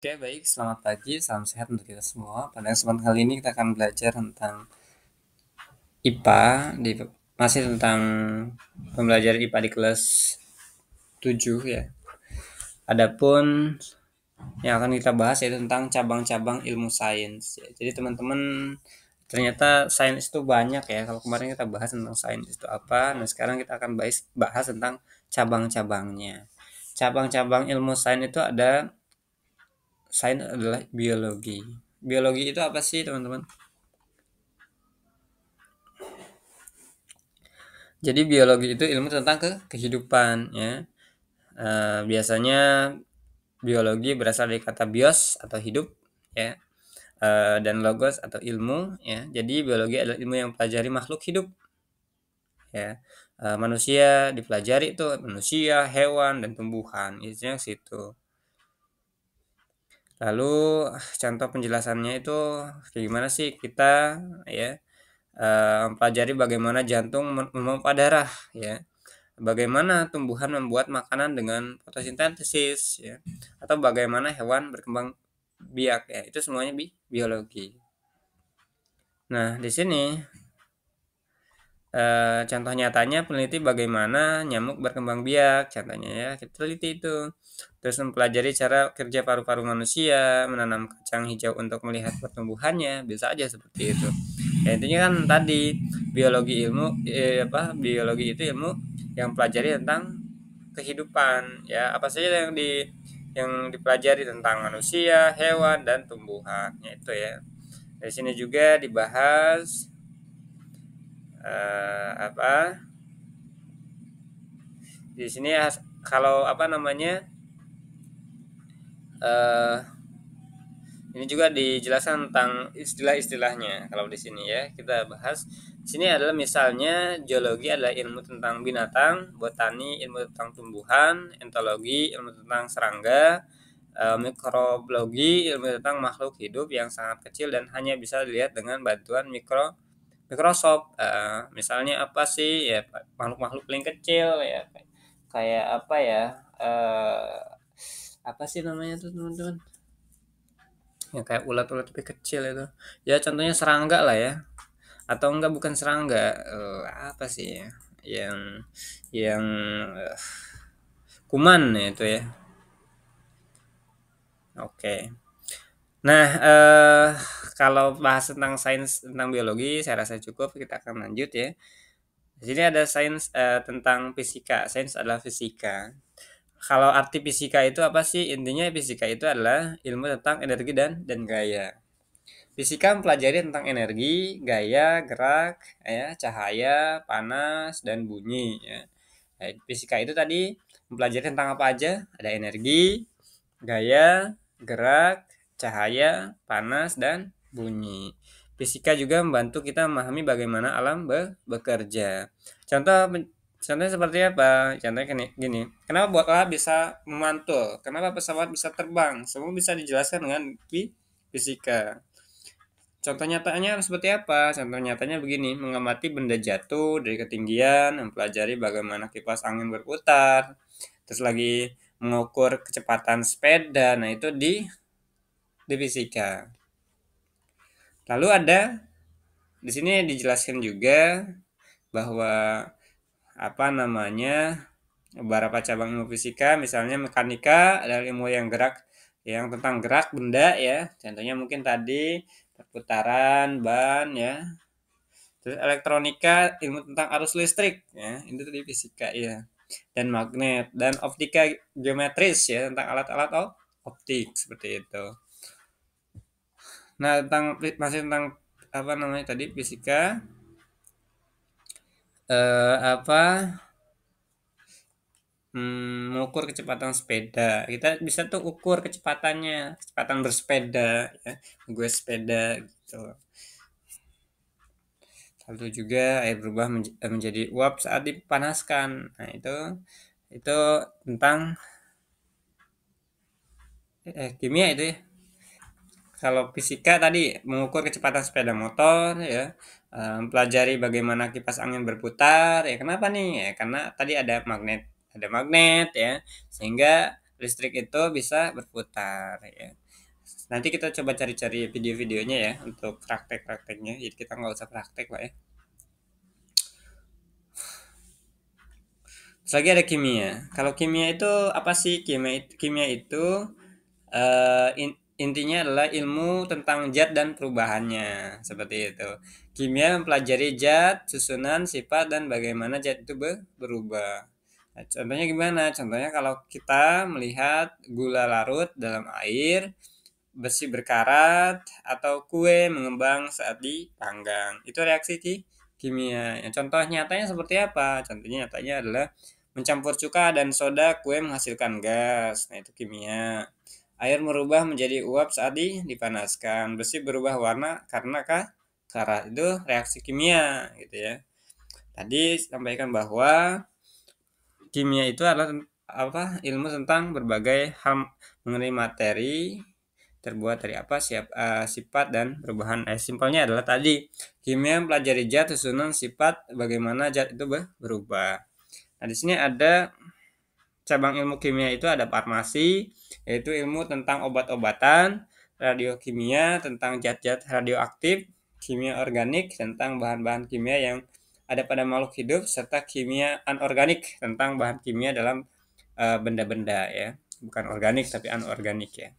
Oke, baik. Selamat pagi, salam sehat untuk kita semua. Pada kesempatan kali ini kita akan belajar tentang IPA, masih tentang pembelajaran IPA di kelas 7 ya. Adapun yang akan kita bahas yaitu tentang cabang-cabang ilmu sains. Ya. Jadi teman-teman, ternyata sains itu banyak ya. Kalau kemarin kita bahas tentang sains itu apa, nah sekarang kita akan bahas tentang cabang-cabangnya. Cabang-cabang ilmu sains itu sains adalah biologi. Biologi itu apa sih, teman-teman? Jadi biologi itu ilmu tentang kehidupan ya. Biasanya biologi berasal dari kata bios atau hidup ya, dan logos atau ilmu ya. Jadi biologi adalah ilmu yang mempelajari makhluk hidup ya. Manusia dipelajari itu manusia, hewan dan tumbuhan. Isinya situ. Lalu contoh penjelasannya itu kayak gimana sih kita ya, mempelajari bagaimana jantung memompa darah ya. Bagaimana tumbuhan membuat makanan dengan fotosintesis ya, atau bagaimana hewan berkembang biak ya, itu semuanya biologi. Nah, di sini contoh nyatanya peneliti bagaimana nyamuk berkembang biak, contohnya ya, kita teliti itu. Terus mempelajari cara kerja paru-paru manusia, menanam kacang hijau untuk melihat pertumbuhannya, bisa aja seperti itu. Ya, intinya kan tadi biologi itu ilmu yang pelajari tentang kehidupan ya, apa saja yang dipelajari tentang manusia, hewan dan tumbuhan ya, itu ya. Di sini juga dibahas apa di sini kalau apa namanya, eh, ini juga dijelaskan tentang istilah-istilahnya. Kalau di sini ya kita bahas. Di sini adalah misalnya geologi adalah ilmu tentang binatang, botani ilmu tentang tumbuhan, entologi ilmu tentang serangga, mikrobiologi ilmu tentang makhluk hidup yang sangat kecil dan hanya bisa dilihat dengan bantuan mikroskop. Misalnya apa sih ya, makhluk-makhluk paling kecil ya, kayak apa ya, apa sih namanya tuh, teman-teman? Yang kayak ulat-ulat lebih kecil itu. Ya contohnya serangga lah ya. Atau enggak, bukan serangga, apa sih ya? Yang eh, kuman ya itu ya. Oke. Nah, kalau bahas tentang sains tentang biologi saya rasa cukup, kita akan lanjut ya. Di sini ada sains tentang fisika. Sains adalah fisika. Kalau arti fisika itu apa sih? Intinya fisika itu adalah ilmu tentang energi dan gaya. Fisika mempelajari tentang energi, gaya, gerak, ya, cahaya, panas, dan bunyi. Ya. Nah, fisika itu tadi mempelajari tentang apa aja? Ada energi, gaya, gerak, cahaya, panas, dan bunyi. Fisika juga membantu kita memahami bagaimana alam bekerja. Contoh Contohnya seperti apa? Contohnya gini, kenapa bola bisa memantul? Kenapa pesawat bisa terbang? Semua bisa dijelaskan dengan fisika. Contoh nyatanya seperti apa? Contoh nyatanya begini, mengamati benda jatuh dari ketinggian, mempelajari bagaimana kipas angin berputar, terus lagi mengukur kecepatan sepeda. Nah, itu di fisika. Lalu ada di sini dijelaskan juga bahwa apa namanya, beberapa cabang ilmu fisika, misalnya mekanika adalah ilmu yang tentang gerak benda ya. Contohnya mungkin tadi perputaran ban ya. Terus elektronika ilmu tentang arus listrik ya, itu tadi fisika ya. Dan magnet dan optika geometris ya, tentang alat-alat optik seperti itu. Nah, masih tentang apa namanya tadi fisika, apa, mengukur kecepatan sepeda. Kita bisa tuh ukur kecepatannya, kecepatan bersepeda ya, gue sepeda gitu. Lalu juga air berubah menjadi uap saat dipanaskan. Nah, itu tentang kimia itu ya. Kalau fisika tadi mengukur kecepatan sepeda motor ya, mempelajari bagaimana kipas angin berputar ya. Kenapa nih? Ya, karena tadi ada magnet ya, sehingga listrik itu bisa berputar ya. Nanti kita coba cari-cari video-videonya ya untuk praktek-prakteknya. Jadi kita nggak usah praktek lah ya. Terus lagi ada kimia. Kalau kimia itu apa sih? Kimia itu intinya adalah ilmu tentang zat dan perubahannya, seperti itu. Kimia mempelajari zat, susunan, sifat, dan bagaimana zat itu berubah. Nah, contohnya gimana? Contohnya kalau kita melihat gula larut dalam air, besi berkarat, atau kue mengembang saat dipanggang. Itu reaksi kimia. Yang contoh nyatanya seperti apa? Contohnya nyatanya adalah mencampur cuka dan soda kue menghasilkan gas. Nah, itu kimia. Air merubah menjadi uap saat dipanaskan. Besi berubah warna karena karat. Itu reaksi kimia gitu ya. Tadi sampaikan bahwa kimia itu adalah ilmu tentang berbagai hal mengenai materi terbuat dari sifat dan perubahan. Simpelnya adalah tadi kimia mempelajari zat, susunan, sifat, bagaimana zat itu berubah. Nah, di sini ada cabang ilmu kimia itu ada farmasi, yaitu ilmu tentang obat-obatan, radiokimia tentang zat-zat radioaktif, kimia organik tentang bahan-bahan kimia yang ada pada makhluk hidup, serta kimia anorganik tentang bahan kimia dalam benda-benda ya, bukan organik tapi anorganik ya.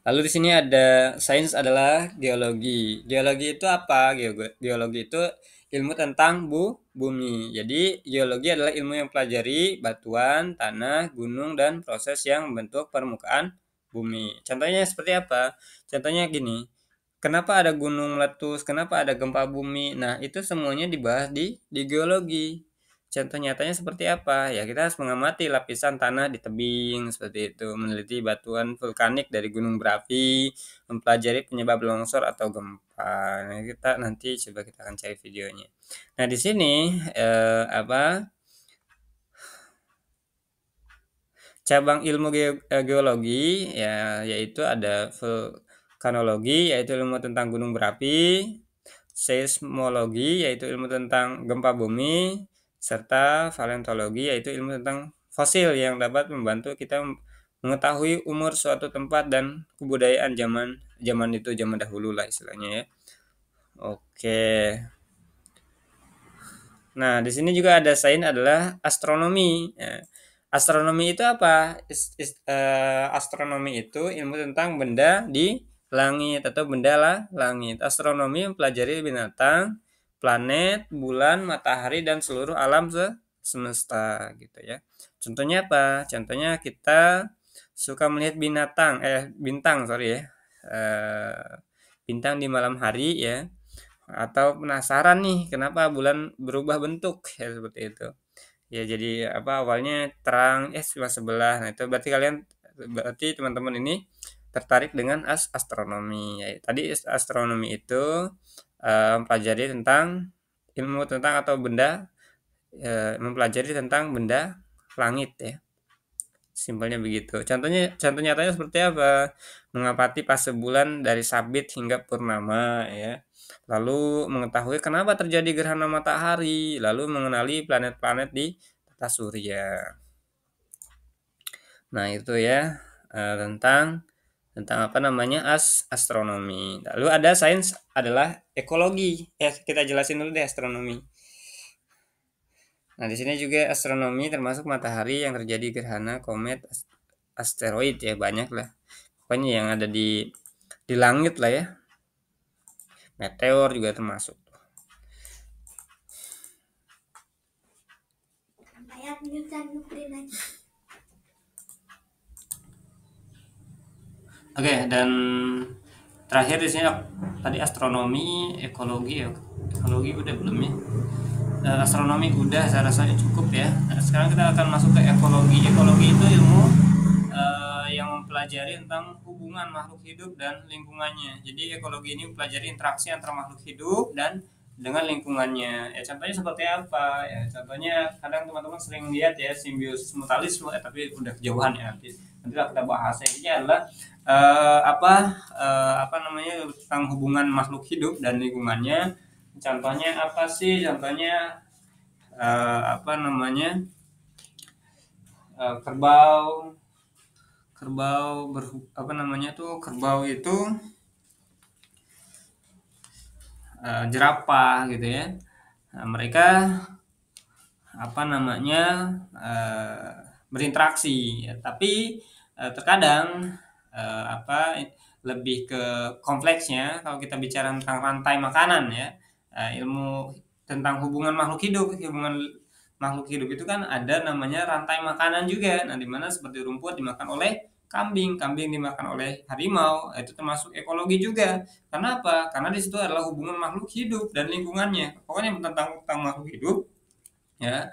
Lalu di sini ada sains adalah geologi. Geologi itu apa? Geologi itu ilmu tentang bumi. Jadi geologi adalah ilmu yang pelajari batuan, tanah, gunung, dan proses yang membentuk permukaan bumi. Contohnya seperti apa? Contohnya gini. Kenapa ada gunung meletus? Kenapa ada gempa bumi? Nah, itu semuanya dibahas di geologi. Contoh nyatanya seperti apa? Ya, kita harus mengamati lapisan tanah di tebing seperti itu, meneliti batuan vulkanik dari gunung berapi, mempelajari penyebab longsor atau gempa. Nah, kita akan cari videonya. Nah, di sini cabang ilmu geologi ya, yaitu ada vulkanologi, yaitu ilmu tentang gunung berapi, seismologi, yaitu ilmu tentang gempa bumi, serta paleontologi, yaitu ilmu tentang fosil yang dapat membantu kita mengetahui umur suatu tempat dan kebudayaan zaman dahulu lah istilahnya ya. Oke. Nah, di sini juga ada sains adalah astronomi. Ya. Astronomi itu apa? Astronomi itu ilmu tentang benda di langit atau benda langit. Astronomi mempelajari binatang, planet, bulan, matahari, dan seluruh alam semesta gitu ya. Contohnya apa? Contohnya kita suka melihat bintang sorry ya. Bintang di malam hari ya, atau penasaran nih kenapa bulan berubah bentuk ya, seperti itu ya. Jadi awalnya terang cuma sebelah. Nah, itu berarti teman-teman ini tertarik dengan astronomi ya. Tadi astronomi itu mempelajari tentang ilmu tentang atau benda, mempelajari tentang benda langit ya. Simpelnya begitu. Contoh nyatanya seperti apa? Mengamati fase bulan dari sabit hingga purnama ya. Lalu mengetahui kenapa terjadi gerhana matahari, lalu mengenali planet-planet di tata surya. Nah, itu ya tentang astronomi. Lalu ada sains adalah ekologi. Ya, kita jelasin dulu deh astronomi. Nah, di sini juga astronomi termasuk matahari yang terjadi gerhana, komet, asteroid ya, banyak lah. Pokoknya yang ada di langit lah ya. Meteor juga termasuk. Oke, dan terakhir di sini tadi astronomi, ekologi ya. Ekologi udah belum ya? Astronomi udah, saya rasanya cukup ya. Nah, sekarang kita akan masuk ke ekologi. Ekologi itu ilmu yang mempelajari tentang hubungan makhluk hidup dan lingkungannya. Jadi ekologi ini mempelajari interaksi antara makhluk hidup dan dengan lingkungannya. Ya, contohnya seperti apa? Ya, contohnya kadang teman-teman sering lihat ya simbiosis mutualisme, tapi udah kejauhan ya. Nanti kita bahas. Ini adalah tentang hubungan makhluk hidup dan lingkungannya. Contohnya apa sih? Contohnya apa namanya, kerbau kerbau apa namanya tuh, kerbau itu jerapah gitu ya. Nah, mereka apa namanya, berinteraksi ya, tapi terkadang apa, lebih ke kompleksnya kalau kita bicara tentang rantai makanan ya, ilmu tentang hubungan makhluk hidup itu kan ada namanya rantai makanan juga. Nah, dimana seperti rumput dimakan oleh kambing, kambing dimakan oleh harimau, itu termasuk ekologi juga. Karena apa? Karena di situ adalah hubungan makhluk hidup dan lingkungannya. Pokoknya tentang makhluk hidup ya,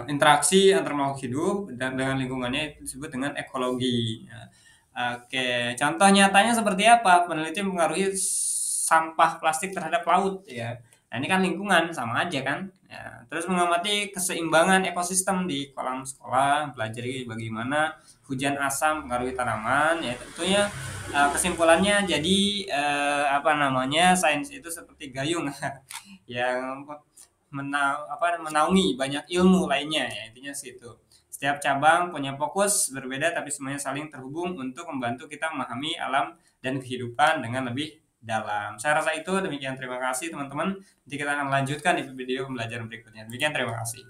interaksi antar makhluk hidup dan dengan lingkungannya itu disebut dengan ekologi ya. Oke, contoh nyatanya seperti apa penelitian mengaruhi sampah plastik terhadap laut ya. Nah, ini kan lingkungan sama aja kan ya. Terus mengamati keseimbangan ekosistem di kolam sekolah, belajar bagaimana hujan asam mengaruhi tanaman ya, tentunya kesimpulannya jadi apa namanya, sains itu seperti gayung yang menaungi banyak ilmu lainnya ya, intinya sih itu. Setiap cabang punya fokus berbeda tapi semuanya saling terhubung untuk membantu kita memahami alam dan kehidupan dengan lebih dalam. Saya rasa itu demikian, terima kasih teman-teman. Nanti kita akan lanjutkan di video pembelajaran berikutnya. Demikian, terima kasih.